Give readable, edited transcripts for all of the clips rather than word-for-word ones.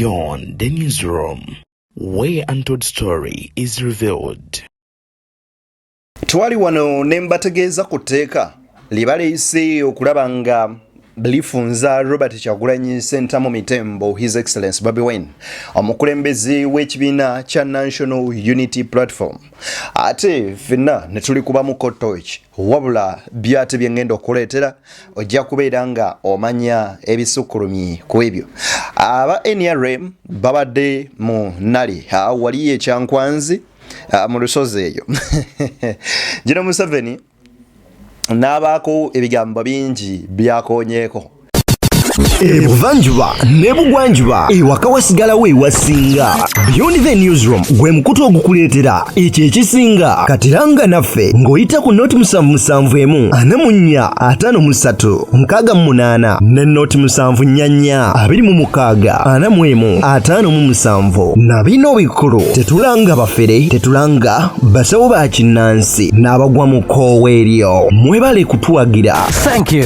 Beyond the newsroom, where untold story is revealed. Twali wano ne mbategeeza ku tteeka libaleyise okulaba nga lifunza Robert Kyagulanyi Ssentamu Mitembo, His Excellency Bobi Wine, omukulembeze w'ekibiina kya National Unity Platform. Ate ffenna ne tuli kubamu kotoki wabula byate bye ngenda okuleetera ojja kubeera nga omanya ebisukkulumye ku ebyo. Aba NRM babadde mu Nali wali ekyankwanzi mu lusozi eyo. Gino Museveni n'abaako ebigambo bingi byakoonyeeko. Ebuvanjuba ne bugwanjuba ewaka wasigalawo ewasinga. Beyond the newsroom gwe mukutu ogukuleetera ekyo ekisinga. Katiranga naffe ng'oyita ku noti 771 44 53 ne noti 744 26 41 na bino bikulu tetulanga bafere, tetulanga basawo ba kinnansi n'abagwa mu koowa eryo. Mwebale kutuwagira. Thank you.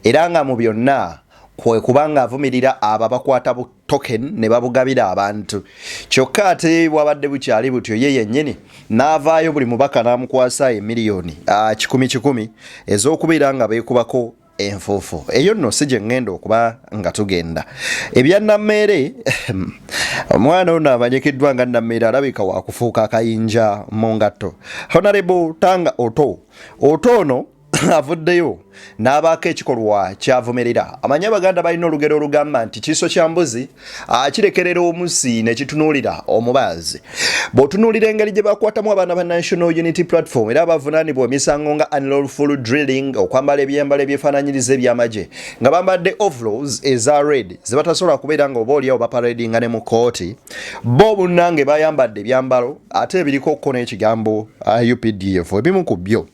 Era nga mu byonna kwe kubanga avumirira ababakwata bu token ne babugabira abantu. Kyokka ate bwabadde bukyali butyo ye yennyini n'avaayo buli mubaka n'amukwasa emiliyoni 10 ez'okubeera nga beekubako enfuufu. Eyo nno si gye ngenda okuba nga tugenda. Ebya Nammeere omwana ono amanyikiddwa nga Nammeere alabika waakufuuka akayinja mu ngatto. Honorable Tanga Oto ono avuddeyo n'abaako ekikolwa kyavumirira. Amanyi Abaganda balina olugero olugamba nti kiso kya mbuzi kirekerera omusi ne kitunuulira omubaazi. Bw'otunuulira engeri gye bakwatamu abaana ba National Unity Platform era abavunaanibwa emisango nga unlawful drilling, okwambala ebyambalo ebyefaananyiriza eby'amagye nga bambadde overalls eza red ze batasobola kubeera nga oba oliawo baparadinga ne mu kooti, bo bunnange bayambadde ebyambalo ate ebiriko okko n'ekigambo UPDF. Ebimu ku byo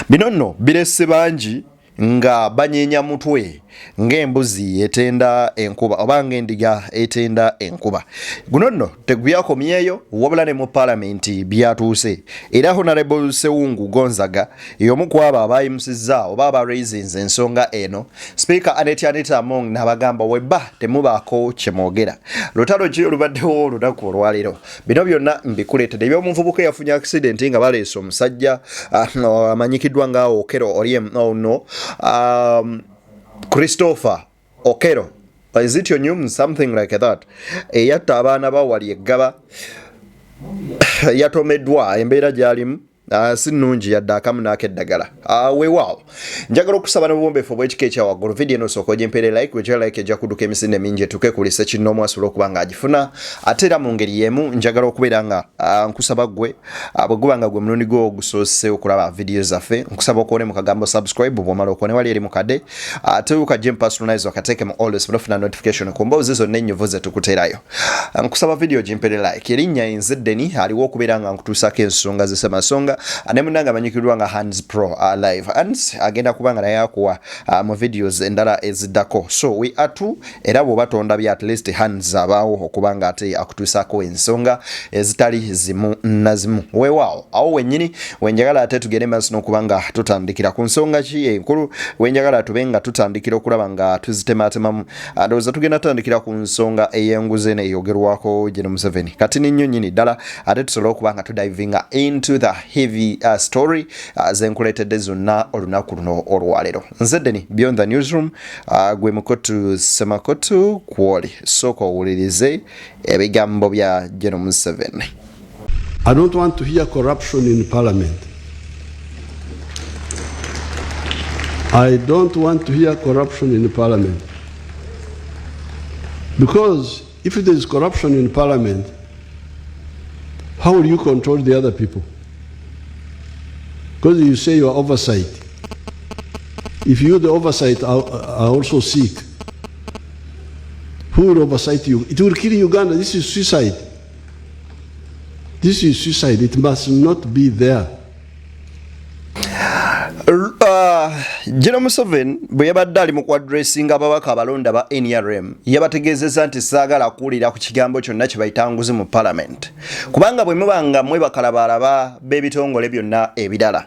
bino nno biresse bangi nga banyeenya mutwe ng'embuzi etenda enkuba oba ng'endiga etenda enkuba. Guno nno tegubyakomyeyo wabula ne mu Parliament byatuuse. Era Honorable Sewungu Gonzaga y'omu ku abo abayimusizza oba aba-raisins ensonga eno. Speaker Anita Among n'abagamba webba temubaako kye mwogera. Lutalo ki olubaddewo olunaku olwaleero. Bino byonna mbikuleetedde. Eby'omuvubuka eyafunye accident nga baleese omusajja amanyikiddwa nga Okero Christopher Okero. Is it your name? Something like that. Eyatta abaana bawali eggaba yatomeddwa embeera gy'alimu si nnungi yadde akamu n'akeddagala. Weewaawo njagala okusaba n'obwombeefu obw'ekika ekyawaggulu. Vidiyo eno osooka ogyempeere like, wegya like ejja kudduka emisinde mingi etuuke ku lise kinoomu asobola okuba nga agifuna. Ate era mu ngeri y'emu njagala okubeera nga nkusaba ggwe bwe guba nga gwe mulundi gwo ogusoose okulaba vidiyo zaffe, nkusaba okone mu kagambo subscribe bw'omala okone wali eri mu kadde ate ukajje personalize okateeke mu always ofuna notification ku mboozi zonna ennyuvu ze tukuteerayo. Nkusaba vidiyo gyempeere like. Erinnya Nzeddeni aliwo okubeera nga nkutuusako ensonga z'Ssemasonga ane munanga amanyikiddwa nga Hands Pro live and agenda kubanga naye akuwa mu videos endala eziddako. So we are two era bw'oba tondabye at least Hands abaawo okubanga ate akutuusaako ensonga ezitali zimu na zimu. Weewaawo awo wennyini wenjagala ate tugende maaso n'okubanga tutandikira ku nsonga ki enkulu wenjagala tube nga tutandikira okulaba nga tuzitematemamu. Ndowooza tugenda tutandikira ku nsonga ey'enguzi neeyogerwako Gen. Museveni kati ninnyo nnyini ddala ate tusobola okuba nga tudivinga into the heavy story zenkuleetedde zonna olunaku luno olwaleero. Nzeddeni Beyond the newsroom gwe mukotu Semakotu kwoli sooka owulirize ebigambo bya Gen. Museveni. I don't want to hear corruption in Parliament. I don't want to hear corruption in Parliament. Because if there is corruption in Parliament, how will you control the other people? Because you say you are oversight. If you, the oversight, are also sick, who will oversight you? It will kill Uganda. This is suicide. This is suicide. It must not be there. General Museveni bwe yabadde ali mu kuadressinga ababaka abalonda ba NRM yabategeezezza nti saagala kuwulira ku kigambo kyonna kye bayita nguzi mu Parliament kubanga bwe muba nga mmwe bakalabalaba b'ebitongole byonna ebirala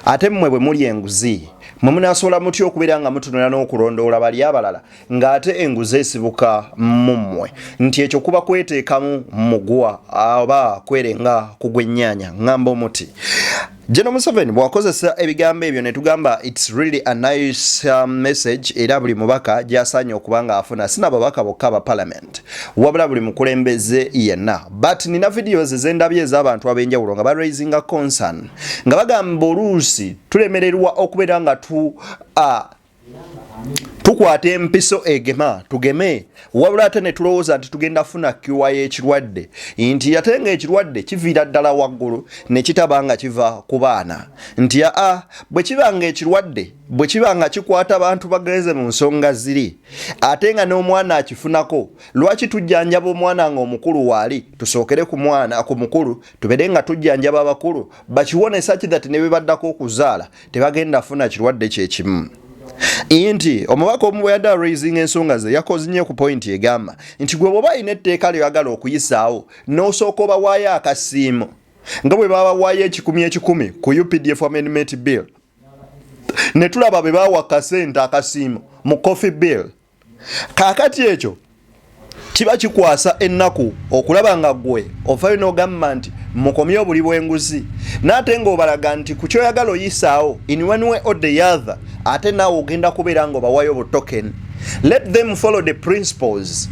ate mmwe bwe muli enguzi mwe munaasobola mutya okubeera nga mutunula n'okulondoola bali abalala ng'ate enguzi esibuka mu mmwe nti ekyo kuba kweteekamu mugwa oba kwerenga kugw'ennyaanya ng'amba omuti. General Museveni bw'akozesa ebigambo ebyo ne tugamba it's really a nice message era buli mubaka gy'asaanye okuba ng'afuna sina babaka bokka ba Parliament wabula buli mukulembeze yenna but nina videos ez'endabyo ez'abantu ab'enjawulo nga baraisinga concern nga bagamba oluusi tulemererwa okubeera nga tukwata empiso egema tugeme wabula ate ne tulowooza nti tugenda funa kiwa y'ekirwadde nti ate nga ekirwadde kiviira ddala waggulu ne kitaba nga kiva ku baana nti bwe kiba nga ekirwadde bwe kiba nga kikwata abantu bagenze mu nsonga ziri ate nga n'omwana akifunako lwaki tujjanjaba omwana nga omukulu waali tusookere ku mwana ku mukulu tubeere nga tujjanjaba abakulu bakiwonesa kidati ne bebaddako okuzaala tebagenda funa kirwadde kyekimu. Inti omubaka omu bwe yadda raising ensonga ze yakoze nnyo ku point egamba nti gwe bw'oba alina etteeka ly'oyagala okuyisaawo n'osooka obawaayo akasiimo nga bwe babawaayo ekikumi ku UPDF amendment bill ne tulaba bwe baawa kasente akasiimo mu coffee bill kaakati ekyo kiba kikwasa ennaku okulaba nga gwe ofayo n'ogamba nti mukomye obuli bw'enguzi n'ate ng'obalaga nti ku kyoyagala oyisaawo in one way or the other ate naawe ogenda kubeera ng'obawayo bu token. Let them follow the principles.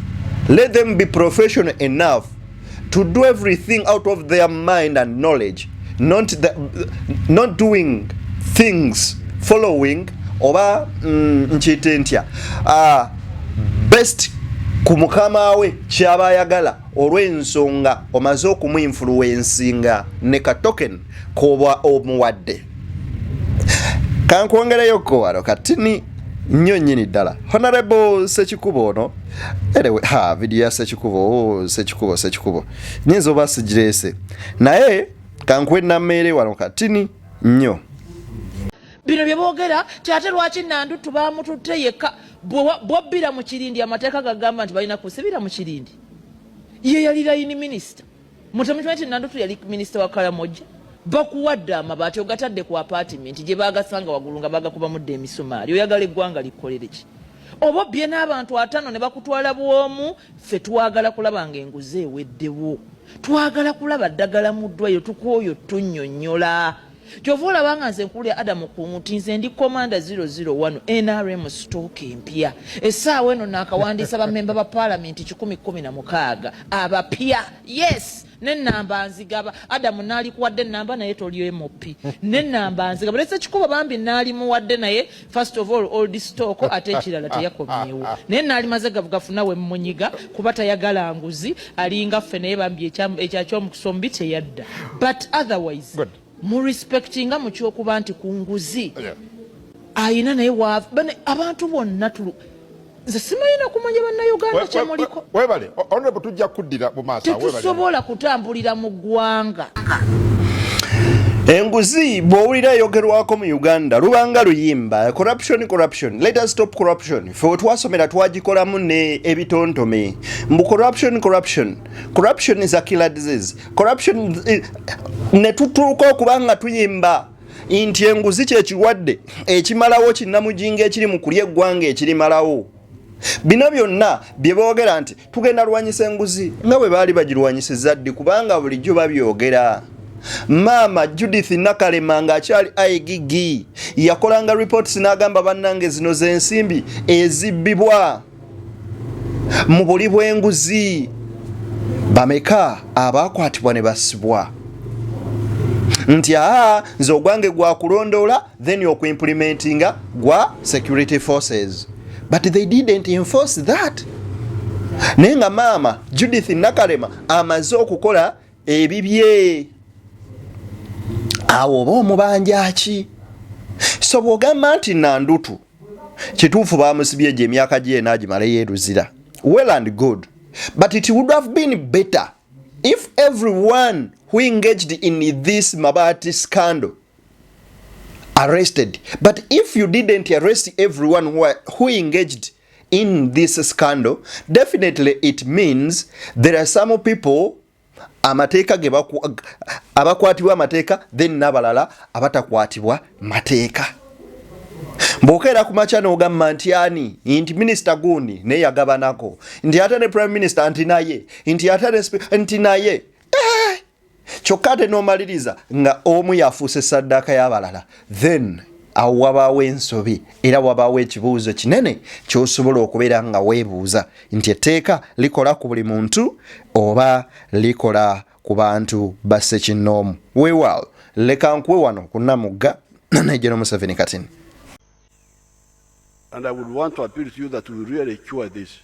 Let them be professional enough to do everything out of their mind and knowledge, not doing things following oba nchite ntya best ku mukama we kyaba ayagala olw'ensonga omaze okumuinfluencinga ne ka token koba omuwadde. Kankwongereyo kowaro katini nnyo nnyini ddala Honorable Sekikubo ono erewe video ya Sekikubo nyinza oba sigirese naye kankwennameere wano katini nnyo bino bye boogera kyate lwaki Nandutu baamututte yekka bwobbira mu kirindi amateeka gagamba nti balina kusibira mu kirindi ye yali layini minisita mutamukimanyi nti Nandutu yali minisita wa Karamoja bakuwadde amabaati ogatadde ku apartment gye baagasanga waggulu nga bagakubamudde emisumaali oyagala eggwanga likolere ki oba obbye n'abantu 5 ne bakutwala bwomu ffe twagala kulaba nga enguzi eweddewo twagala kulaba ddagala mu ddwayo tukwoyo tunnyonnyola kyova olabanga nze nkulya Adamu Kumuti nze ndi Commander 001 NRM stock empya essaawa eno naakawandiisa bammemba ba Parliament 116 abapya yes n'ennamba nzigaba Adamu naali kuwadde ennamba naye toli MOP n'ennamba nzigaba lese kikuba bambi naali muwadde naye first of all old stock ate ekirala teyakomyewo naye naali maze gavugafu nawe mmunyiga kuba tayagala nguzi alinga ffe naye bambi ekyakyomukusombi teyadda but otherwise good. Mu respectinga mu kyokuba nti ku nguzi ayina naye abantu bonna nze simayina kumanya bannayuganda kyemuliko webale honorable tujja kuddira mu maaso tetusobola kutambulira mu ggwanga. Enguzi bw'owulira eyogerwako mu Uganda lubanga luyimba corruption let us stop corruption fe twasomera twagikolamu ne ebitontome mbu corruption is a killer disease ne tutuuka okubanga tuyimba nti enguzi kyekirwadde ekimalawo kinnamujinga ekiri mu kulya eggwanga ekirimalawo bino byonna bye boogera nti tugenda lwanyisa enguzi nga bwe baali bagirwanyisiza ddi kubanga bulijjo babyogera. Mama Judith Nakalema nga akyali aigigi yakolanga reports n'agamba bannange zino z'ensimbi ezibbibwa mu buli bw'enguzi bameka abakwatibwa ne basibwa nti nze ogwange gwa kulondoola then okuimplementinga gwa security forces but they didn't enforce that. Naye nga Mama Judith Nakalema amaze okukola ebibye awo oba omubanja ki so bw'ogamba nti Nandutu kituufu baamusibye gye emyaka gye n'agimala yeeruzira well and good but it would have been better if everyone who engaged in this Mabati scandal arrested. But if you didn't arrest everyone who engaged in this scandal, definitely it means there are some people amateeka abakwatibwa amateeka then n'abalala abatakwatibwa mateeka. Bw'okeera ku makya n'ogamba nti ani nti minisita gundi naye yagabanako nti ate ne prime minister nti naye nti ate ne nti naye kyokka ate n'omaliriza nga omu yafuuse saddaaka y'abalala, then awo wabaawo ensobi era wabaawo ekibuuzo kinene ky'osobola okubeera nga weebuuza nti etteeka likola ku buli muntu oba likola ku bantu basse kinnoomu. Weewaawo leka nkuwe wano ku Namuga General Museveni Katini. And I would want to appeal to you that we really cure this.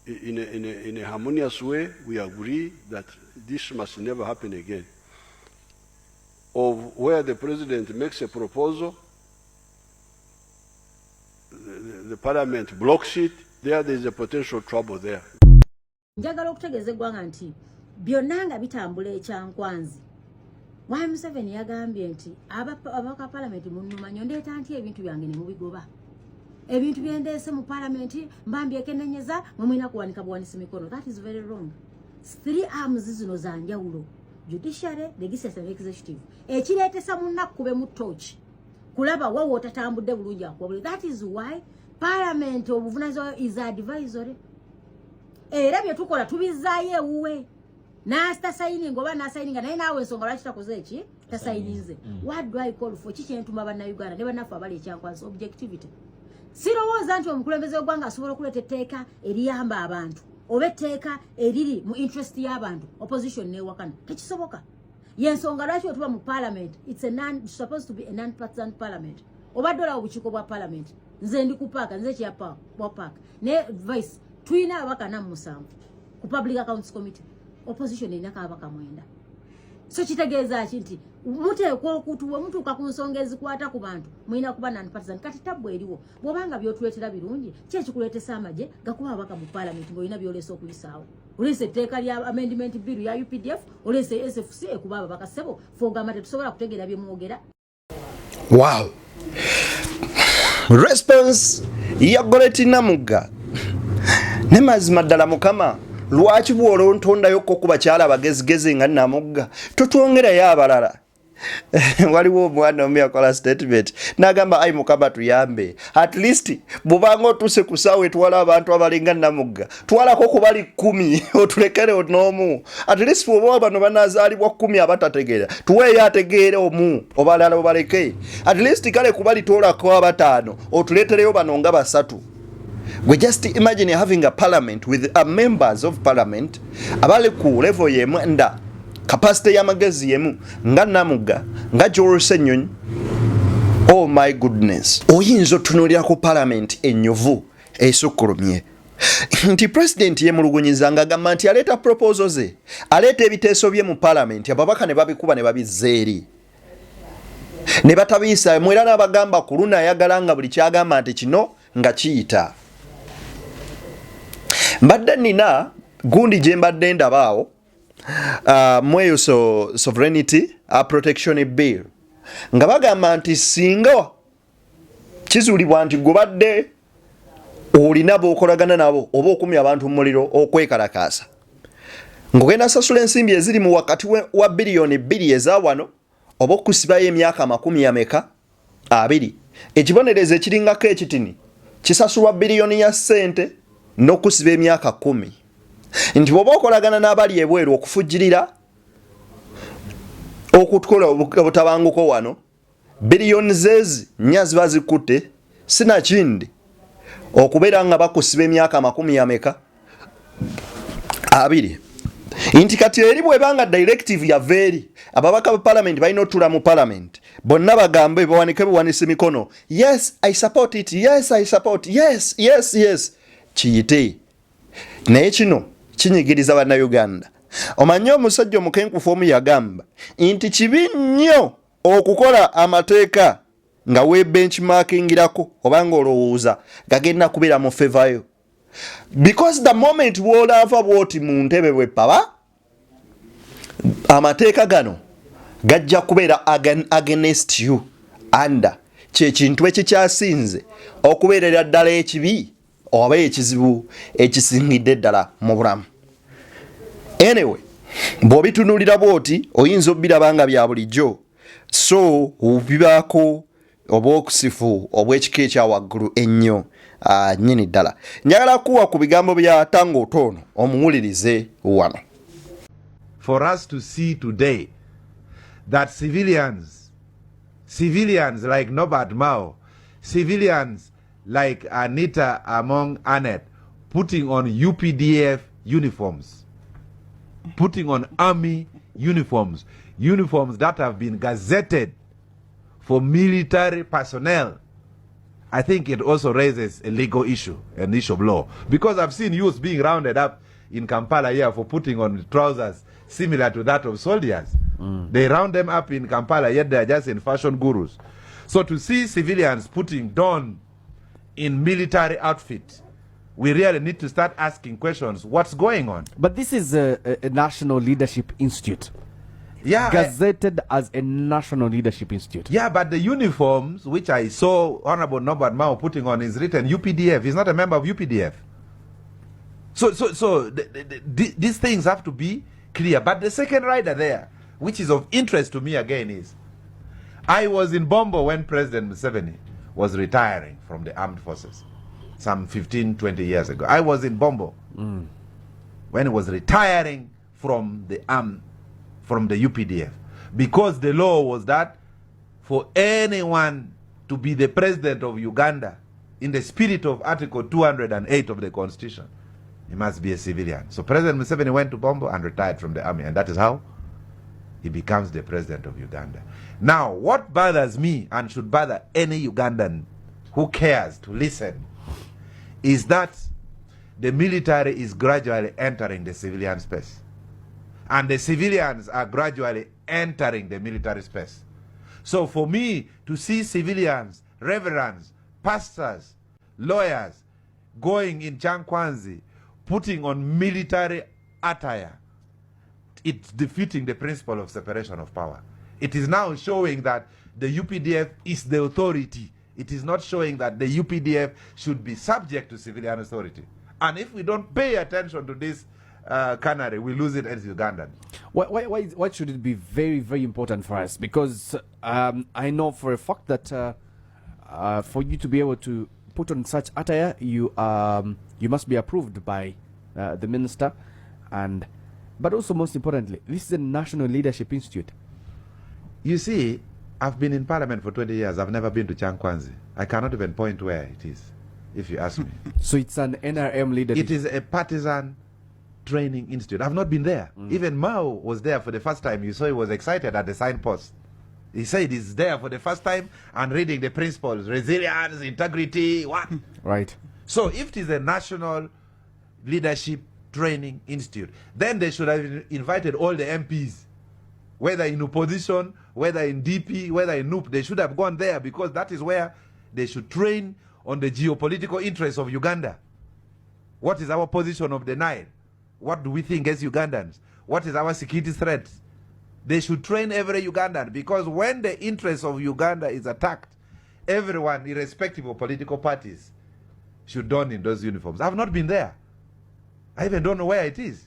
In a harmonious way, we agree that this must never happen again. Of where the president makes a proposal, the parliament blocks it, there is a potential trouble there. Njagala okutegeeza eggwanga nti byonna nga bitambula ekyankwanzi. Why Museveni yagambye nti abaka parliament munnuma nnyo ndeeta nti ebintu byange ne mubigoba. Ebintu byendeese mu parliament mbambyekennenyeza mwe mulina kuwanika buwanisa mikono. That is very wrong. 3 arms zino za njawulo. Judiciary, legislative, executive. Ekireetesa munna kube mu torch. Kulaba wawo otatambudde bulungi akwabule. That is why parliament obuvunaanyizibwa is advisory. Era bye tukola tubizaayo ewuwe. Nasta signing oba na signing naye naawe ensonga lwaki takoze eki tasayinize. What do I call for? Kiki entuma bannayuganda ne bannafu abali ekyankwanzi objectivity. Sirowooza nti omukulembeze w'eggwanga asobola okuleeta etteeka eriyamba abantu oba etteeka eriri mu interest y'abantu opposition neewakana tekisoboka. Yensonga lwaki otuba mu parliament, it's supposed to be a non-partisan parliament. Obadde olaba obukiiko bwa parliament nze ndi ku paaka nze kyapa bwa paaka ne vice tuyina ababaka 7 ku public accounts committee. Opposition inaka abaka 9. So kitegeeza nti muteekwa okutuwa mutuuka ku nsonga ezikwata ku bantu mulina kuba non-partisan. Kati tabbu eriwo bw'obanga byotuleetera birungi ki ekikuleetesa amagye gakuba abaka mu parliament ng'olina byoleesa okuyisaawo. Oleese etteeka lya amendment bill ya UPDF, oleese SFC ekuba ababaka ssebo fogamba tetusobola kutegeera bye mwogera. Wow. Response ya Goreti Namuga ne mazima ddala mukama lwaki bw'olontondayo ku bakyala abagezigezi nga Namuga totwongerayo abalala. Waliwo omwana omu yakola statement n'agamba ayi mukama tuyambe, at least bw'obanga otuuse ku ssaawa etwala abantu abalinga Namuga twalako ku bali 10 otulekere n'omu, at least bw'oba bano banaazaalibwa 10 abatategeera tuweeyo ategeere omu obalala obaleke, at least kale ku bali toolako 5 otuleetereyo bano nga 3. We just imagine having a parliament with members of parliament abali ku level yemu nda capacity y'amagezi yemu nga Namuga nga George Nyonyi. Oh my goodness. Oyinza otunuulira ku parliament enyovu esukkulumye nti president yemulugunyiza nga agamba nti aleeta proposals ze, aleeta ebiteeso bye mu parliament, ababaka ne babikuba ne babizza eri ne batabiisa mwera n'abagamba ku luna ayagala nga buli kyagamba nti kino nga kiyita. Mbadde nina gundi gye mbadde ndabaawo mweyo sovereignty protection bill nga bagamba nti singa kizuulibwa nti gobadde olina b'okolagana nabo oba okumya abantu mu muliro okwekalakaasa ng'ogenda sasula ensimbi eziri mu wakati wa biliyoni 2 eza wano oba okusibayo emyaka 20 ekibonerezo ekiringako ekitini kisasulwa biliyoni ya ssente n'okusiba emyaka 10 nti bw'oba okolagana n'abali ebweru okufujjirira okutukola obutabanguko wano biliyoni zezi nnya ziba zikutte sinakindi okubeera nga bakusiba emyaka 20 nti kati eri bwebanga directive yava eri ababaka ba parliament balina otula mu parliament bonna bagambe bawanike buwanisa mikono, yes I support it, yes I support, yes kiyite. Naye kino kinyigiriza bannayuganda. Omanyi omusajja omukenkufu omu yagamba nti kibi nnyo okukola amateeka nga we benchmarkingirako obanga olowooza gagenda kubeera mu favor yo, because the moment w'olava bw'oti mu ntebe bw'epaba amateeka gano gajja kubeera against you under kyekintu ekikyasinze okubeerera ddala ekibi oba ekizibu ekisingidde ddala mu bulamu. Anyway, bw'obitunuulira bw'oti oyinza obiraba nga bya bulijjo, so bibaako obwokusifu obw'ekika ekya waggulu ennyo nnyini ddala. Njagala kuwa ku bigambo bya Tango Otono omuwulirize wano. For us to see today that civilians like Norbert Mao, civilians like Anita Among Annette, putting on UPDF uniforms, putting on army uniforms that have been gazetted for military personnel, I think it also raises a legal issue, an issue of law. Because I've seen youths being rounded up in Kampala here for putting on trousers similar to that of soldiers. They round them up in Kampala, yet they're just in fashion gurus. So to see civilians putting don in military outfit, we really need to start asking questions. What's going on? But this is a National Leadership Institute. Yeah, gazetted as a National Leadership Institute. Yeah, but the uniforms which I saw Honorable Norbert Mao putting on is written UPDF. He's not a member of UPDF. So these things have to be clear. But the second rider there, which is of interest to me again, is I was in Bombo when President Museveni was retiring from the armed forces some 15, 20 years ago. I was in Bombo when he was retiring from the UPDF, because the law was that for anyone to be the president of Uganda in the spirit of Article 208 of the Constitution, he must be a civilian. So President Museveni went to Bombo and retired from the army, and that is how he becomes the president of Uganda. Now, what bothers me and should bother any Ugandan who cares to listen is that the military is gradually entering the civilian space, and the civilians are gradually entering the military space. So for me to see civilians, reverends, pastors, lawyers going in Chankwanzi, putting on military attire, it's defeating the principle of separation of power. It is now showing that the UPDF is the authority. It is not showing that the UPDF should be subject to civilian authority. And if we don't pay attention to this canary, we lose it as Ugandans. Why should it be very, very important for us? Because I know for a fact that for you to be able to put on such attire, you must be approved by the minister, but also most importantly, this is a National Leadership Institute. You see, I've been in Parliament for 20 years. I've never been to Chankwanzi. I cannot even point where it is, if you ask me. So it's an NRM leadership. It is a partisan training institute. I've not been there. Even Mao was there for the first time. You saw he was excited at the signpost. He said he's there for the first time and reading the principles, resilience, integrity, what? Right. So if it is a National Leadership Training Institute, then they should have invited all the MPs, whether in opposition, whether in DP, whether in NUP. They should have gone there, because that is where they should train on the geopolitical interests of Uganda. What is our position of the Nile? What do we think as Ugandans? What is our security threat? They should train every Ugandan, because when the interest of Uganda is attacked, everyone, irrespective of political parties, should don in those uniforms. I've not been there. I even don't know where it is.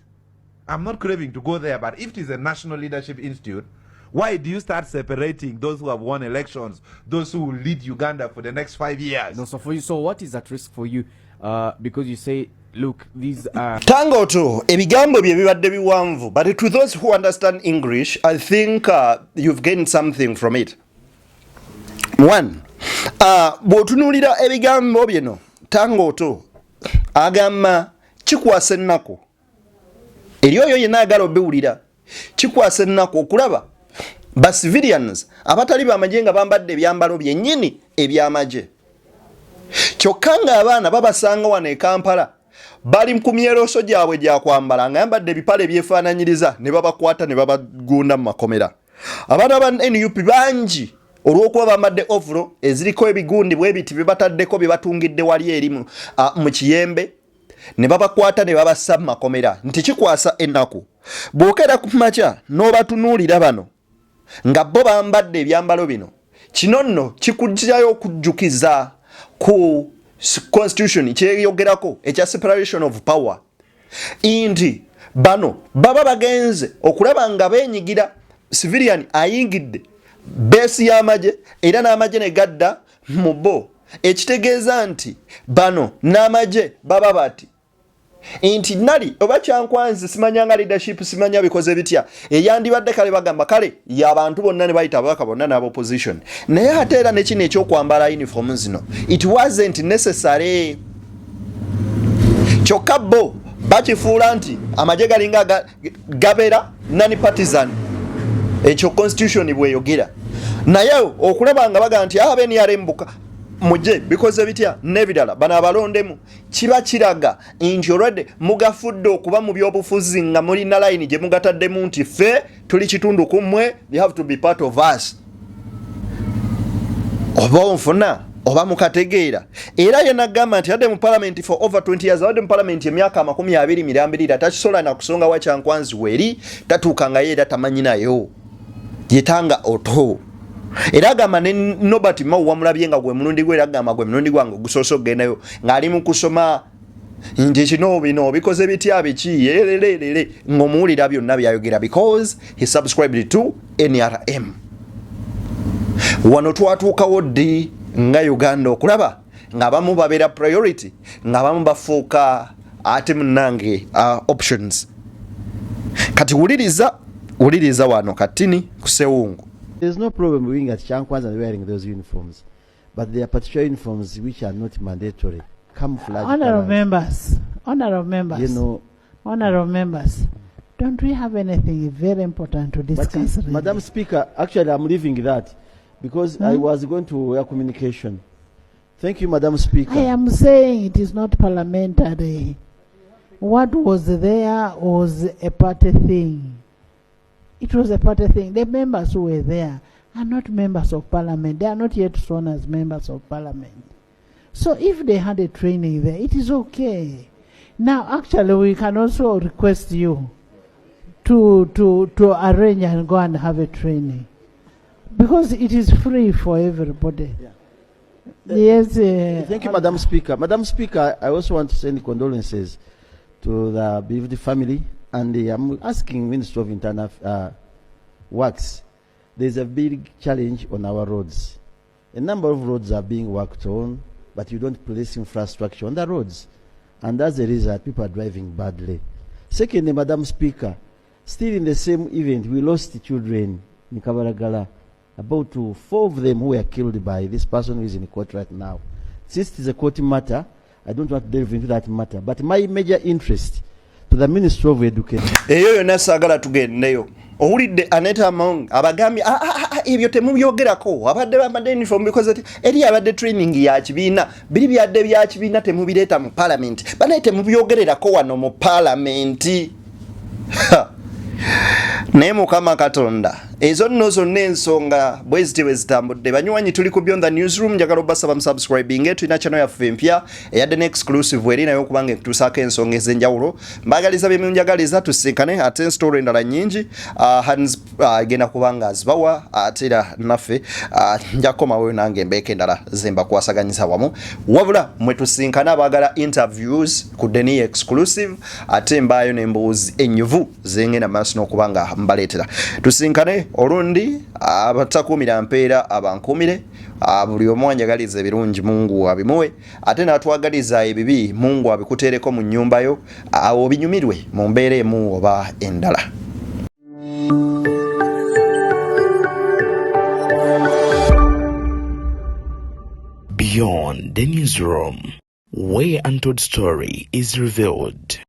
I'm not craving to go there, but if it is a National Leadership Institute, why do you start separating those who have won elections, those who will lead Uganda for the next 5 years? No, so for you, so what is at risk for you? Because you say, look, these are... Tango to, ebigambo bye bibadde biwanvu, but to those who understand English, I think you've gained something from it. One, bw'otunuulira ebigambo bino, Tango to, agamba kikwasa ennaku. Eri oyo yenna agala obiwulira, kikwasa ennaku okulaba ba civilians abatali bamaje nga bambadde ebyambalo byennyini ebyamaje. Kyokka nga abaana babasanga wano e Kampala bali ku myeroso gyabwe gya kwambala nga yambadde ebipale ebyefaananyiriza ne babakwata ne babagunda mu makomera. Abaana ba NUP bangi olw'okuba bambadde ovuro eziriko ebigundi bwe biti bye bataddeko bye batungidde wali eri mu kiyembe, ne babakwata ne babassa mu makomera. Nti kikwasa ennaku. Bw'okeera ku makya n'obatunuulira bano nga bo bambadde ebyambalo bino kino nno kikujjayo okujjukiza ku constitution kyeyogerako ekya separation of power nti bano baba bagenze okulaba nga benyigira civilian ayingidde besi y'amagye era n'amagye ne gadda mu bo ekitegeeza nti bano n'amagye baba bati nti nali oba kyankwanzi simanyanga leadership simanya bikoze bitya eyandibadde kale bagamba kale y'abantu bonna ne bayita ababaka bonna n'aba opposition naye ate era nekino ekyokwambala uniform zino it wasn't necessary kyokka bo bakifuula nti amagye galinga gabeera nani partisan ekyo constitution bweyogera naye okulaba nga baga nti abeniyarembuka muje bikoze bitya nebidala bana abalondemu kiba kiraga nti already mugafudde okuba mu byobufuzi nga mulina line gye mugataddemu nti ffe tuli kitundu kumwe you have to be part of us oba onfuna oba mukategeera era yenagamba nti yadde mu parliament for over 20 years yadde mu parliament emyaka 20 mirambirira takisola na kusonga wa kyankwanzi weri tatuukanga ye era tamanyi nayo yetanga oto era agamba ne Nobert Mao wamulabye nga gwe mulundi gwe era agamba gwe mulundi gwange gusoso gendayo ng'ali mu kusoma nti kino bino bikoze bitya biki yerelelele ng'omuwulira byonna byayogera because he subscribed to NRM wano twatuukawo ddi nga Uganda okulaba ng'abamu babeera priority ng'abamu bafuuka ate munnange options kati wuliriza wano katini kusewungu. There's no problem being at Chankwas and wearing those uniforms, but there are particular uniforms which are not mandatory. Camouflage. Honorable members, you know, honorable members, don't we have anything very important to discuss? Really? Madam Speaker, actually I'm leaving that because I was going to air communication. Thank you, Madam Speaker. I am saying it is not parliamentary. What was there was a party thing. It was a party thing. The members who were there are not members of parliament. They are not yet sworn as members of parliament. So if they had a training there, it is okay. Now, actually, we can also request you to arrange and go and have a training. Because it is free for everybody. Yeah. Yes. Thank you, Madam Speaker. Madam Speaker, I also want to send condolences to the bereaved family. And I'm asking Minister of Internal Works, there's a big challenge on our roads. A number of roads are being worked on, but you don't place infrastructure on the roads. And that's the reason people are driving badly. Secondly, Madam Speaker, still in the same event, we lost children in Kabaragala. About 4 of them who were killed by this person who is in court right now. Since it is a court matter, I don't want to delve into that matter. But my major interest to the Ministry of Education. Eyo yonna saagala tugendeyo. Owulidde Anita Among abagambye ebyo temubyogerako abadde bambadde uniform because eri abadde training ya kibiina biri byadde bya kibiina temubireeta mu parliament banaye temubyogererako wano mu parliament. Naye Mukama Katonda ezo nno zonna ensonga bwe zitambudde banywanyi tuli ku Beyond the Newsroom njagala obasaba musubscribing tulina channel yaffe empya eyadde ne exclusive eri nayo okubanga ekutuusaako ensonga ez'enjawulo mbagaliza bye munjagaliza tusinkane ate story endala nnyingi Hans genda kubanga azibawa ate era naffe njakomawo nange mbeeko endala zembakwasaganyisa wamu wabula mwe tusinkana abaagala interviews ku Deni exclusive ate mbaayo n'emboozi ennyuvu zengenda maaso n'okubanga mbaleetera tusinkane olundi abatakuumira mpeera abankuumire buli omu anjagaliza ebirungi Mungu abimuwe ate n'atwagaliza ebibi Mungu abikuteereko mu nnyumba yo obinyumirwe mu mbeera emu oba endala. Beyond the Newsroom, where untold story is revealed.